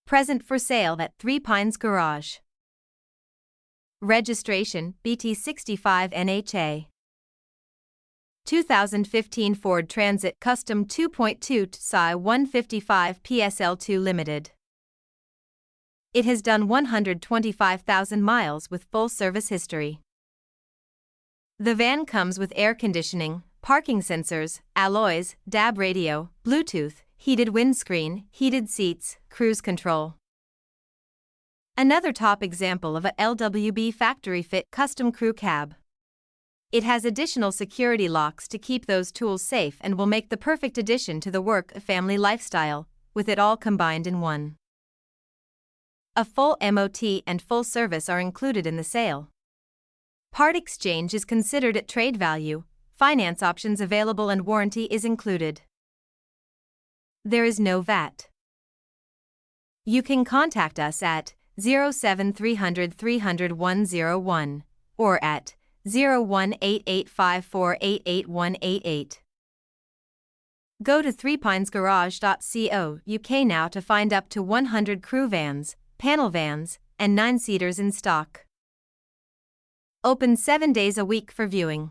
Present for sale at Three Pines Garage. Registration BT65 NHA. 2015 Ford Transit Custom 2.2 TDCi 155 PSL2 Limited. It has done 125,000 miles with full service history. The van comes with air conditioning, parking sensors, alloys, DAB radio, Bluetooth, heated windscreen, heated seats, cruise control. Another top example of a LWB factory-fit custom crew cab. It has additional security locks to keep those tools safe and will make the perfect addition to the work-family lifestyle, with it all combined in one. A full MOT and full service are included in the sale. Part exchange is considered at trade value, finance options available and warranty is included. There is no VAT. You can contact us at 07300 300 101 or at 01885488188. Go to threepinesgarage.co.uk now to find up to 100 crew vans, panel vans, and 9-seaters in stock. Open 7 days a week for viewing.